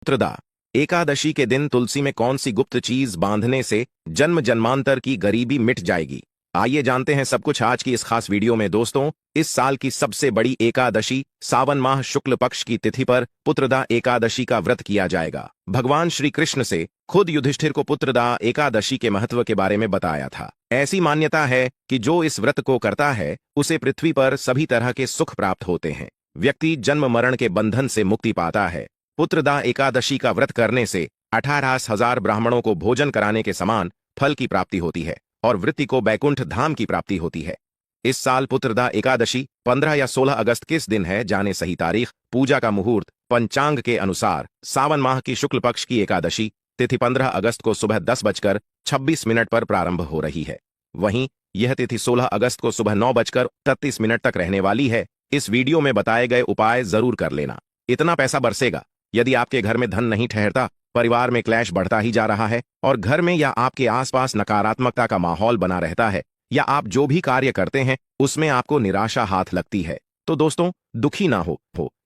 पुत्रदा एकादशी के दिन तुलसी में कौन सी गुप्त चीज बांधने से जन्म जन्मांतर की गरीबी मिट जाएगी? आइए जानते हैं सब कुछ आज की इस खास वीडियो में दोस्तों। इस साल की सबसे बड़ी एकादशी सावन माह शुक्ल पक्ष की तिथि पर पुत्रदा एकादशी का व्रत किया जाएगा। भगवान श्री कृष्ण से खुद युधिष्ठिर को पुत्रदा एकादशी के महत्व के बारे में बताया था। ऐसी मान्यता है कि जो इस व्रत को करता है उसे पृथ्वी पर सभी तरह के सुख प्राप्त होते हैं। व्यक्ति जन्म मरण के बंधन से मुक्ति पाता है। पुत्रदा एकादशी का व्रत करने से 18,000 ब्राह्मणों को भोजन कराने के समान फल की प्राप्ति होती है और वृत्ति को बैकुंठ धाम की प्राप्ति होती है। इस साल पुत्रदा एकादशी 15 या 16 अगस्त किस दिन है, जाने सही तारीख। पूजा का मुहूर्त पंचांग के अनुसार सावन माह की शुक्ल पक्ष की एकादशी तिथि 15 अगस्त को सुबह 10:26 पर प्रारंभ हो रही है। वहीं यह तिथि 16 अगस्त को सुबह 9:33 तक रहने वाली है। इस वीडियो में बताए गए उपाय जरूर कर लेना। इतना पैसा बरसेगा। यदि आपके घर में धन नहीं ठहरता, परिवार में क्लैश बढ़ता ही जा रहा है और घर में या आपके आसपास नकारात्मकता का माहौल बना रहता है, या आप जो भी कार्य करते हैं उसमें आपको निराशा हाथ लगती है, तो दोस्तों दुखी ना हो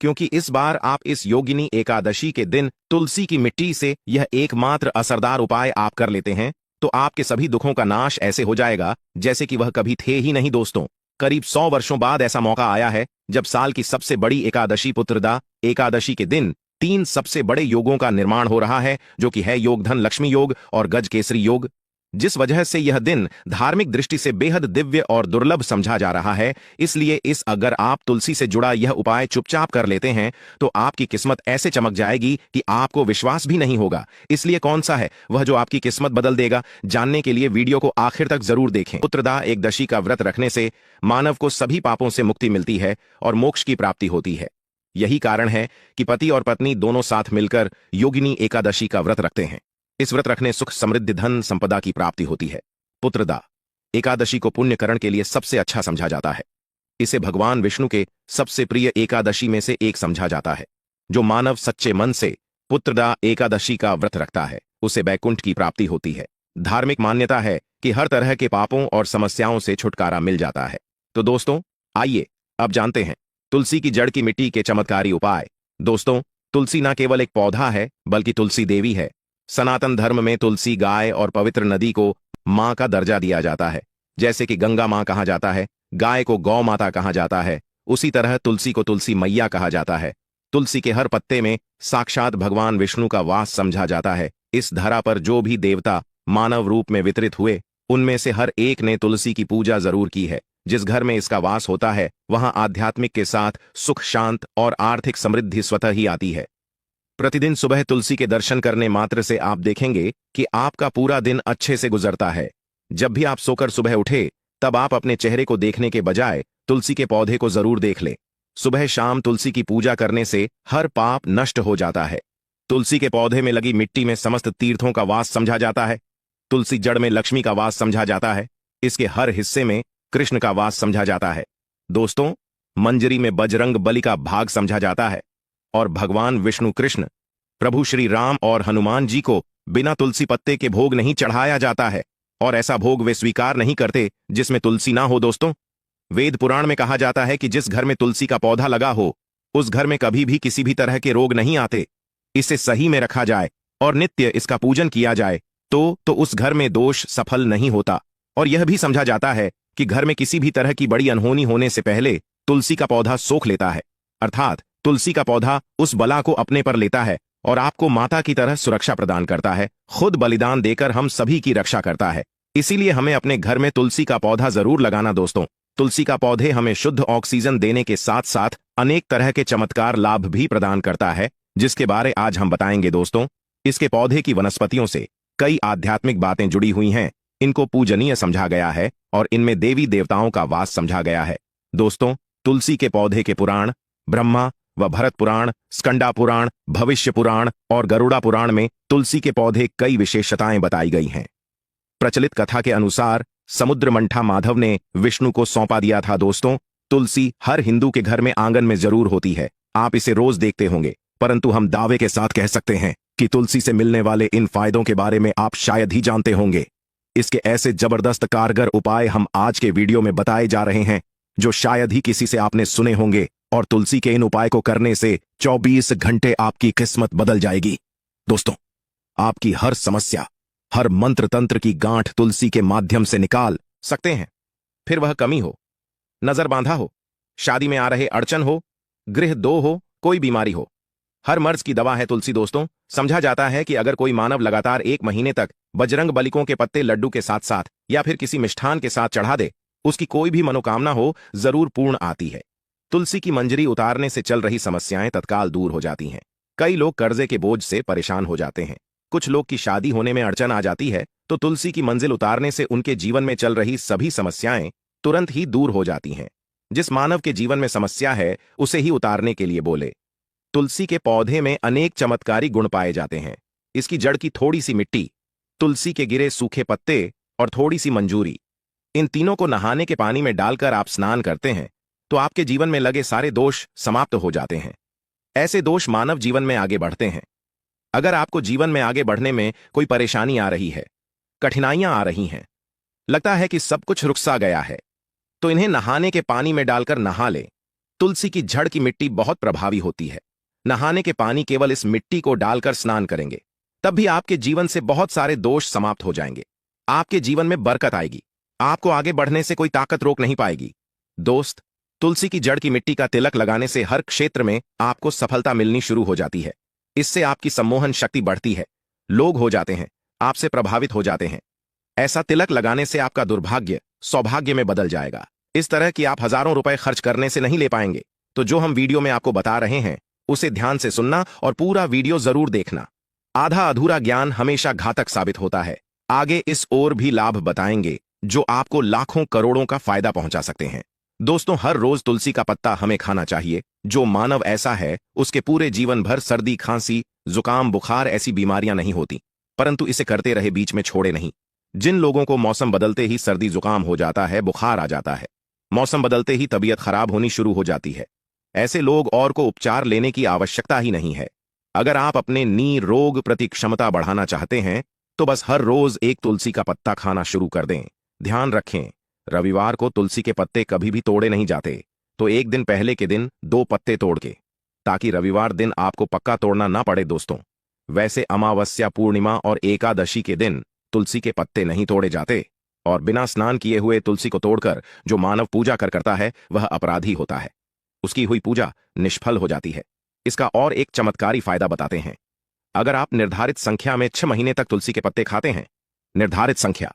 क्योंकि इस बार आप इस योगिनी एकादशी के दिन तुलसी की मिट्टी से यह एकमात्र असरदार उपाय आप कर लेते हैं तो आपके सभी दुखों का नाश ऐसे हो जाएगा जैसे कि वह कभी थे ही नहीं। दोस्तों, करीब 100 वर्षों बाद ऐसा मौका आया है जब साल की सबसे बड़ी एकादशी पुत्रदा एकादशी के दिन 3 सबसे बड़े योगों का निर्माण हो रहा है, जो कि है योग धन लक्ष्मी योग और गज केसरी योग, जिस वजह से यह दिन धार्मिक दृष्टि से बेहद दिव्य और दुर्लभ समझा जा रहा है। इसलिए अगर आप तुलसी से जुड़ा यह उपाय चुपचाप कर लेते हैं तो आपकी किस्मत ऐसे चमक जाएगी कि आपको विश्वास भी नहीं होगा। इसलिए कौन सा है वह जो आपकी किस्मत बदल देगा, जानने के लिए वीडियो को आखिर तक जरूर देखें। पुत्रदा एकादशी का व्रत रखने से मानव को सभी पापों से मुक्ति मिलती है और मोक्ष की प्राप्ति होती है। यही कारण है कि पति और पत्नी दोनों साथ मिलकर योगिनी एकादशी का व्रत रखते हैं। इस व्रत रखने सुख समृद्धि धन संपदा की प्राप्ति होती है। पुत्रदा एकादशी को पुण्यकरण के लिए सबसे अच्छा समझा जाता है। इसे भगवान विष्णु के सबसे प्रिय एकादशी में से एक समझा जाता है। जो मानव सच्चे मन से पुत्रदा एकादशी का व्रत रखता है उसे बैकुंठ की प्राप्ति होती है। धार्मिक मान्यता है कि हर तरह के पापों और समस्याओं से छुटकारा मिल जाता है। तो दोस्तों आइए अब जानते हैं तुलसी की जड़ की मिट्टी के चमत्कारी उपाय। दोस्तों, तुलसी न केवल एक पौधा है बल्कि तुलसी देवी है। सनातन धर्म में तुलसी गाय और पवित्र नदी को मां का दर्जा दिया जाता है। जैसे कि गंगा मां कहा जाता है, गाय को गौ माता कहा जाता है, उसी तरह तुलसी को तुलसी मैया कहा जाता है। तुलसी के हर पत्ते में साक्षात भगवान विष्णु का वास समझा जाता है। इस धरा पर जो भी देवता मानव रूप में वितरित हुए उनमें से हर एक ने तुलसी की पूजा जरूर की है। जिस घर में इसका वास होता है वहां आध्यात्मिक के साथ सुख शांत और आर्थिक समृद्धि स्वतः ही आती है। प्रतिदिन सुबह तुलसी के दर्शन करने मात्र से आप देखेंगे कि आपका पूरा दिन अच्छे से गुजरता है। जब भी आप सोकर सुबह उठे तब आप अपने चेहरे को देखने के बजाय तुलसी के पौधे को जरूर देख लें। सुबह शाम तुलसी की पूजा करने से हर पाप नष्ट हो जाता है। तुलसी के पौधे में लगी मिट्टी में समस्त तीर्थों का वास समझा जाता है। तुलसी जड़ में लक्ष्मी का वास समझा जाता है। इसके हर हिस्से में कृष्ण का वास समझा जाता है। दोस्तों, मंजरी में बजरंग बली का भाग समझा जाता है और भगवान विष्णु कृष्ण, प्रभु श्री राम और हनुमान जी को बिना तुलसी पत्ते के भोग नहीं चढ़ाया जाता है और ऐसा भोग वे स्वीकार नहीं करते जिसमें तुलसी ना हो। दोस्तों, वेद पुराण में कहा जाता है कि जिस घर में तुलसी का पौधा लगा हो उस घर में कभी भी किसी भी तरह के रोग नहीं आते। इसे सही में रखा जाए और नित्य इसका पूजन किया जाए तो उस घर में दोष सफल नहीं होता। और यह भी समझा जाता है कि घर में किसी भी तरह की बड़ी अनहोनी होने से पहले तुलसी का पौधा सोख लेता है, अर्थात तुलसी का पौधा उस बला को अपने पर लेता है और आपको माता की तरह सुरक्षा प्रदान करता है। खुद बलिदान देकर हम सभी की रक्षा करता है। इसीलिए हमें अपने घर में तुलसी का पौधा जरूर लगाना। दोस्तों, तुलसी का पौधे हमें शुद्ध ऑक्सीजन देने के साथ साथ अनेक तरह के चमत्कार लाभ भी प्रदान करता है, जिसके बारे आज हम बताएंगे। दोस्तों, इसके पौधे की वनस्पतियों से कई आध्यात्मिक बातें जुड़ी हुई हैं। इनको पूजनीय समझा गया है और इनमें देवी देवताओं का वास समझा गया है। दोस्तों, तुलसी के पौधे के पुराण ब्रह्मा व भरत पुराण, स्कंदा पुराण, भविष्य पुराण और गरुड़ा पुराण में तुलसी के पौधे कई विशेषताएं बताई गई हैं। प्रचलित कथा के अनुसार समुद्र मंठा माधव ने विष्णु को सौंपा दिया था। दोस्तों, तुलसी हर हिंदू के घर में आंगन में जरूर होती है। आप इसे रोज देखते होंगे, परंतु हम दावे के साथ कह सकते हैं कि तुलसी से मिलने वाले इन फायदों के बारे में आप शायद ही जानते होंगे। इसके ऐसे जबरदस्त कारगर उपाय हम आज के वीडियो में बताए जा रहे हैं जो शायद ही किसी से आपने सुने होंगे और तुलसी के इन उपाय को करने से 24 घंटे आपकी किस्मत बदल जाएगी। दोस्तों, आपकी हर समस्या, हर मंत्र तंत्र की गांठ तुलसी के माध्यम से निकाल सकते हैं। फिर वह कमी हो, नजर बांधा हो, शादी में आ रहे अड़चन हो, गृह दो हो, कोई बीमारी हो, हर मर्ज की दवा है तुलसी। दोस्तों, समझा जाता है कि अगर कोई मानव लगातार 1 महीने तक बजरंग बलिकों के पत्ते लड्डू के साथ साथ या फिर किसी मिष्ठान के साथ चढ़ा दे, उसकी कोई भी मनोकामना हो जरूर पूर्ण आती है। तुलसी की मंजरी उतारने से चल रही समस्याएं तत्काल दूर हो जाती हैं। कई लोग कर्जे के बोझ से परेशान हो जाते हैं, कुछ लोग की शादी होने में अड़चन आ जाती है, तो तुलसी की मंजिल उतारने से उनके जीवन में चल रही सभी समस्याएं तुरंत ही दूर हो जाती हैं। जिस मानव के जीवन में समस्या है उसे ही उतारने के लिए बोले। तुलसी के पौधे में अनेक चमत्कारी गुण पाए जाते हैं। इसकी जड़ की थोड़ी सी मिट्टी, तुलसी के गिरे सूखे पत्ते और थोड़ी सी मंजूरी, इन तीनों को नहाने के पानी में डालकर आप स्नान करते हैं तो आपके जीवन में लगे सारे दोष समाप्त हो जाते हैं। ऐसे दोष मानव जीवन में आगे बढ़ते हैं। अगर आपको जीवन में आगे बढ़ने में कोई परेशानी आ रही है, कठिनाइयां आ रही हैं, लगता है कि सब कुछ रुक सा गया है, तो इन्हें नहाने के पानी में डालकर नहा ले। तुलसी की जड़ की मिट्टी बहुत प्रभावी होती है। नहाने के पानी केवल इस मिट्टी को डालकर स्नान करेंगे, तब भी आपके जीवन से बहुत सारे दोष समाप्त हो जाएंगे। आपके जीवन में बरकत आएगी। आपको आगे बढ़ने से कोई ताकत रोक नहीं पाएगी। दोस्त, तुलसी की जड़ की मिट्टी का तिलक लगाने से हर क्षेत्र में आपको सफलता मिलनी शुरू हो जाती है। इससे आपकी सम्मोहन शक्ति बढ़ती है, लोग हो जाते हैं, आपसे प्रभावित हो जाते हैं। ऐसा तिलक लगाने से आपका दुर्भाग्य सौभाग्य में बदल जाएगा। इस तरह कि आप हजारों रुपए खर्च करने से नहीं ले पाएंगे। तो जो हम वीडियो में आपको बता रहे हैं उसे ध्यान से सुनना और पूरा वीडियो जरूर देखना। आधा अधूरा ज्ञान हमेशा घातक साबित होता है। आगे इस ओर भी लाभ बताएंगे जो आपको लाखों करोड़ों का फायदा पहुंचा सकते हैं। दोस्तों, हर रोज तुलसी का पत्ता हमें खाना चाहिए। जो मानव ऐसा है उसके पूरे जीवन भर सर्दी, खांसी, जुकाम, बुखार ऐसी बीमारियां नहीं होती, परंतु इसे करते रहे, बीच में छोड़े नहीं। जिन लोगों को मौसम बदलते ही सर्दी जुकाम हो जाता है, बुखार आ जाता है, मौसम बदलते ही तबीयत खराब होनी शुरू हो जाती है, ऐसे लोग और को उपचार लेने की आवश्यकता ही नहीं है। अगर आप अपने नी रोग प्रति क्षमता बढ़ाना चाहते हैं तो बस हर रोज एक तुलसी का पत्ता खाना शुरू कर दें। ध्यान रखें, रविवार को तुलसी के पत्ते कभी भी तोड़े नहीं जाते, तो एक दिन पहले के दिन 2 पत्ते तोड़ के, ताकि रविवार दिन आपको पक्का तोड़ना ना पड़े। दोस्तों, वैसे अमावस्या, पूर्णिमा और एकादशी के दिन तुलसी के पत्ते नहीं तोड़े जाते, और बिना स्नान किए हुए तुलसी को तोड़कर जो मानव पूजा करता है वह अपराधी होता है। उसकी हुई पूजा निष्फल हो जाती है। इसका और एक चमत्कारी फायदा बताते हैं। अगर आप निर्धारित संख्या में 6 महीने तक तुलसी के पत्ते खाते हैं, निर्धारित संख्या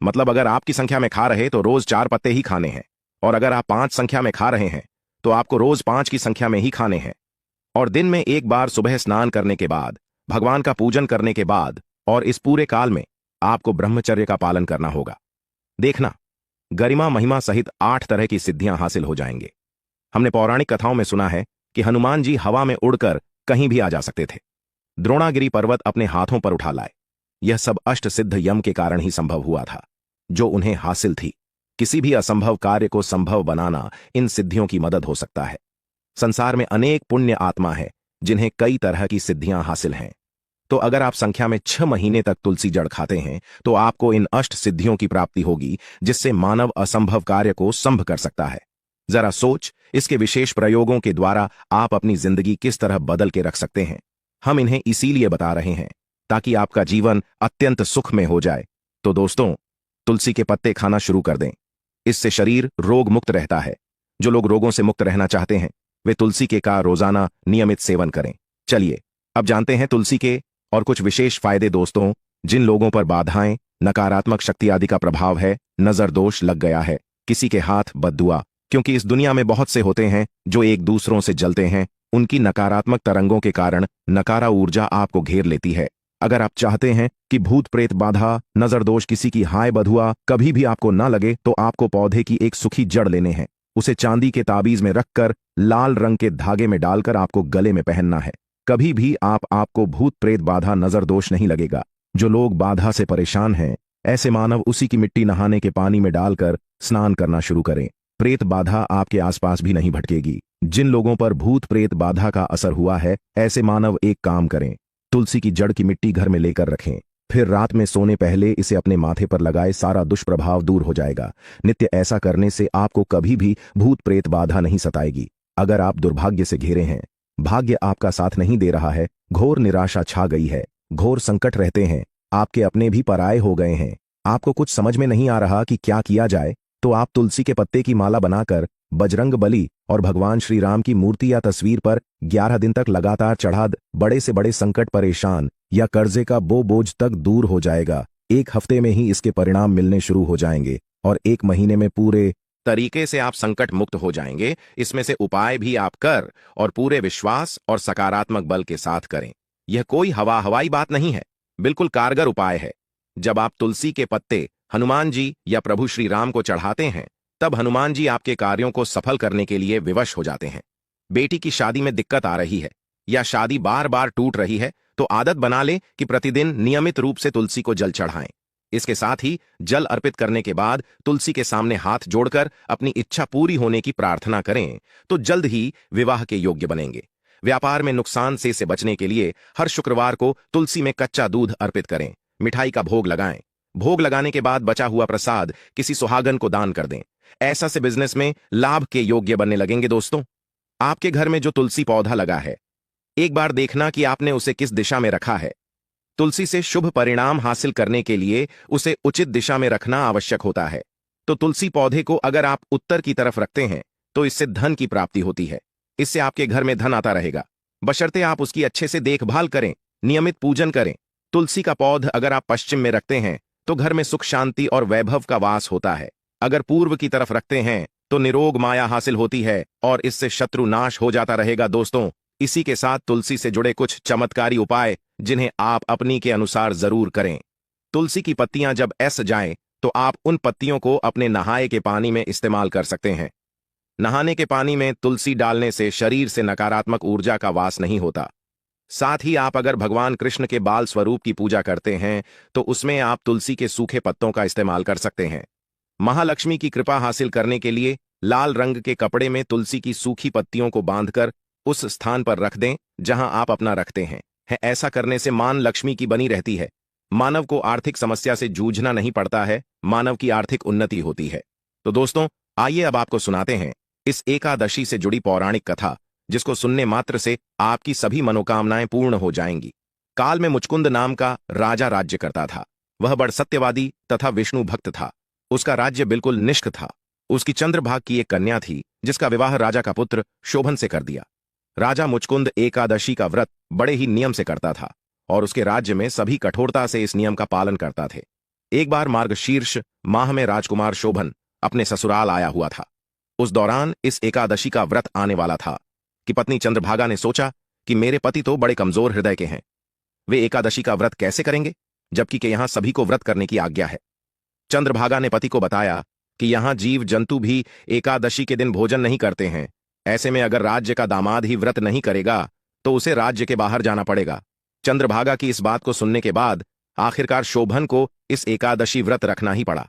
मतलब अगर आपकी संख्या में खा रहे तो रोज 4 पत्ते ही खाने हैं, और अगर आप 5 संख्या में खा रहे हैं तो आपको रोज 5 की संख्या में ही खाने हैं, और दिन में एक बार सुबह स्नान करने के बाद, भगवान का पूजन करने के बाद, और इस पूरे काल में आपको ब्रह्मचर्य का पालन करना होगा। देखना, गरिमा महिमा सहित 8 तरह की सिद्धियां हासिल हो जाएंगे। हमने पौराणिक कथाओं में सुना है कि हनुमान जी हवा में उड़कर कहीं भी आ जा सकते थे, द्रोणागिरी पर्वत अपने हाथों पर उठा लाए। यह सब अष्ट सिद्ध यम के कारण ही संभव हुआ था, जो उन्हें हासिल थी। किसी भी असंभव कार्य को संभव बनाना इन सिद्धियों की मदद हो सकता है। संसार में अनेक पुण्य आत्मा है जिन्हें कई तरह की सिद्धियां हासिल हैं। तो अगर आप संख्या में 6 महीने तक तुलसी जड़ खाते हैं तो आपको इन अष्ट सिद्धियों की प्राप्ति होगी, जिससे मानव असंभव कार्य को संभव कर सकता है। जरा सोच, इसके विशेष प्रयोगों के द्वारा आप अपनी जिंदगी किस तरह बदल के रख सकते हैं। हम इन्हें इसीलिए बता रहे हैं ताकि आपका जीवन अत्यंत सुख में हो जाए। तो दोस्तों, तुलसी के पत्ते खाना शुरू कर दें। इससे शरीर रोग मुक्त रहता है। जो लोग रोगों से मुक्त रहना चाहते हैं वे तुलसी के का रोजाना नियमित सेवन करें। चलिए अब जानते हैं तुलसी के और कुछ विशेष फायदे। दोस्तों, जिन लोगों पर बाधाएं, नकारात्मक शक्ति आदि का प्रभाव है, नजर दोष लग गया है, किसी के हाथ बद्दुआ, क्योंकि इस दुनिया में बहुत से होते हैं जो एक दूसरों से जलते हैं, उनकी नकारात्मक तरंगों के कारण नकारा ऊर्जा आपको घेर लेती है। अगर आप चाहते हैं कि भूत प्रेत बाधा, नजर दोष, किसी की हाय बधुआ कभी भी आपको ना लगे, तो आपको पौधे की एक सूखी जड़ लेने हैं। उसे चांदी के ताबीज में रखकर लाल रंग के धागे में डालकर आपको गले में पहनना है। कभी भी आपको भूत प्रेत बाधा, नजर दोष नहीं लगेगा। जो लोग बाधा से परेशान हैं, ऐसे मानव उसी की मिट्टी नहाने के पानी में डालकर स्नान करना शुरू करें। प्रेत बाधा आपके आसपास भी नहीं भटकेगी। जिन लोगों पर भूत प्रेत बाधा का असर हुआ है, ऐसे मानव एक काम करें, तुलसी की जड़ की मिट्टी घर में लेकर रखें, फिर रात में सोने पहले इसे अपने माथे पर लगाए, सारा दुष्प्रभाव दूर हो जाएगा। नित्य ऐसा करने से आपको कभी भी भूत प्रेत बाधा नहीं सताएगी। अगर आप दुर्भाग्य से घिरे हैं, भाग्य आपका साथ नहीं दे रहा है, घोर निराशा छा गई है, घोर संकट रहते हैं, आपके अपने भी पराये हो गए हैं, आपको कुछ समझ में नहीं आ रहा कि क्या किया जाए, तो आप तुलसी के पत्ते की माला बनाकर बजरंग बली और भगवान श्री राम की मूर्ति या तस्वीर पर 11 दिन तक लगातार चढ़ा बड़े से बड़े संकट, परेशान या कर्जे का बोझ तक दूर हो जाएगा। 1 हफ्ते में ही इसके परिणाम मिलने शुरू हो जाएंगे और 1 महीने में पूरे तरीके से आप संकट मुक्त हो जाएंगे। इसमें से उपाय भी आप कर और पूरे विश्वास और सकारात्मक बल के साथ करें। यह कोई हवाई बात नहीं है, बिल्कुल कारगर उपाय है। जब आप तुलसी के पत्ते हनुमान जी या प्रभु श्री राम को चढ़ाते हैं, तब हनुमान जी आपके कार्यों को सफल करने के लिए विवश हो जाते हैं। बेटी की शादी में दिक्कत आ रही है या शादी बार बार टूट रही है, तो आदत बना ले कि प्रतिदिन नियमित रूप से तुलसी को जल चढ़ाएं। इसके साथ ही जल अर्पित करने के बाद तुलसी के सामने हाथ जोड़कर अपनी इच्छा पूरी होने की प्रार्थना करें, तो जल्द ही विवाह के योग्य बनेंगे। व्यापार में नुकसान से बचने के लिए हर शुक्रवार को तुलसी में कच्चा दूध अर्पित करें, मिठाई का भोग लगाएं। भोग लगाने के बाद बचा हुआ प्रसाद किसी सुहागन को दान कर दें। ऐसा से बिजनेस में लाभ के योग्य बनने लगेंगे। दोस्तों, आपके घर में जो तुलसी पौधा लगा है, एक बार देखना कि आपने उसे किस दिशा में रखा है। तुलसी से शुभ परिणाम हासिल करने के लिए उसे उचित दिशा में रखना आवश्यक होता है। तो तुलसी पौधे को अगर आप उत्तर की तरफ रखते हैं, तो इससे धन की प्राप्ति होती है। इससे आपके घर में धन आता रहेगा, बशर्ते आप उसकी अच्छे से देखभाल करें, नियमित पूजन करें। तुलसी का पौधा अगर आप पश्चिम में रखते हैं, तो घर में सुख, शांति और वैभव का वास होता है। अगर पूर्व की तरफ रखते हैं, तो निरोग माया हासिल होती है और इससे शत्रु नाश हो जाता रहेगा। दोस्तों, इसी के साथ तुलसी से जुड़े कुछ चमत्कारी उपाय जिन्हें आप अपनी के अनुसार जरूर करें। तुलसी की पत्तियां जब ऐस जाएं, तो आप उन पत्तियों को अपने नहाए के पानी में इस्तेमाल कर सकते हैं। नहाने के पानी में तुलसी डालने से शरीर से नकारात्मक ऊर्जा का वास नहीं होता। साथ ही आप अगर भगवान कृष्ण के बाल स्वरूप की पूजा करते हैं, तो उसमें आप तुलसी के सूखे पत्तों का इस्तेमाल कर सकते हैं। महालक्ष्मी की कृपा हासिल करने के लिए लाल रंग के कपड़े में तुलसी की सूखी पत्तियों को बांधकर उस स्थान पर रख दें जहां आप अपना रखते हैं। ऐसा करने से मान लक्ष्मी की बनी रहती है। मानव को आर्थिक समस्या से जूझना नहीं पड़ता है, मानव की आर्थिक उन्नति होती है। तो दोस्तों, आइए अब आपको सुनाते हैं इस एकादशी से जुड़ी पौराणिक कथा, जिसको सुनने मात्र से आपकी सभी मनोकामनाएं पूर्ण हो जाएंगी। काल में मुचकुंद नाम का राजा राज्य करता था। वह बड़ सत्यवादी तथा विष्णु भक्त था। उसका राज्य बिल्कुल निष्क था। उसकी चंद्रभाग की एक कन्या थी, जिसका विवाह राजा का पुत्र शोभन से कर दिया। राजा मुचकुंद एकादशी का व्रत बड़े ही नियम से करता था और उसके राज्य में सभी कठोरता से इस नियम का पालन करता थे। एक बार मार्गशीर्ष माह में राजकुमार शोभन अपने ससुराल आया हुआ था। उस दौरान इस एकादशी का व्रत आने वाला था कि पत्नी चंद्रभागा ने सोचा कि मेरे पति तो बड़े कमजोर हृदय के हैं, वे एकादशी का व्रत कैसे करेंगे, जबकि के यहां सभी को व्रत करने की आज्ञा है। चंद्रभागा ने पति को बताया कि यहां जीव जंतु भी एकादशी के दिन भोजन नहीं करते हैं। ऐसे में अगर राज्य का दामाद ही व्रत नहीं करेगा, तो उसे राज्य के बाहर जाना पड़ेगा। चंद्रभागा की इस बात को सुनने के बाद आखिरकार शोभन को इस एकादशी व्रत रखना ही पड़ा,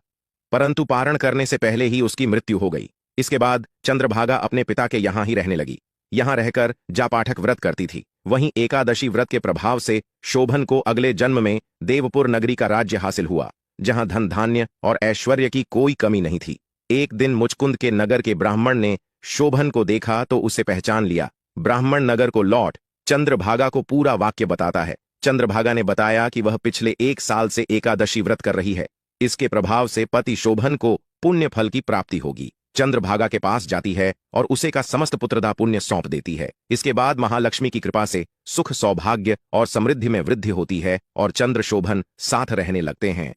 परंतु पारण करने से पहले ही उसकी मृत्यु हो गई। इसके बाद चंद्रभागा अपने पिता के यहां ही रहने लगी। यहां रहकर जापाठक व्रत करती थी। वहीं एकादशी व्रत के प्रभाव से शोभन को अगले जन्म में देवपुर नगरी का राज्य हासिल हुआ, जहां धन धान्य और ऐश्वर्य की कोई कमी नहीं थी। एक दिन मुचकुंद के नगर के ब्राह्मण ने शोभन को देखा तो उसे पहचान लिया। ब्राह्मण नगर को लौट चंद्रभागा को पूरा वाक्य बताता है। चंद्रभागा ने बताया कि वह पिछले 1 साल से एकादशी व्रत कर रही है। इसके प्रभाव से पति शोभन को पुण्य फल की प्राप्ति होगी। चंद्रभागा के पास जाती है और उसे का समस्त पुत्रदा पुण्य सौंप देती है। इसके बाद महालक्ष्मी की कृपा से सुख, सौभाग्य और समृद्धि में वृद्धि होती है और चंद्र शोभन साथ रहने लगते हैं।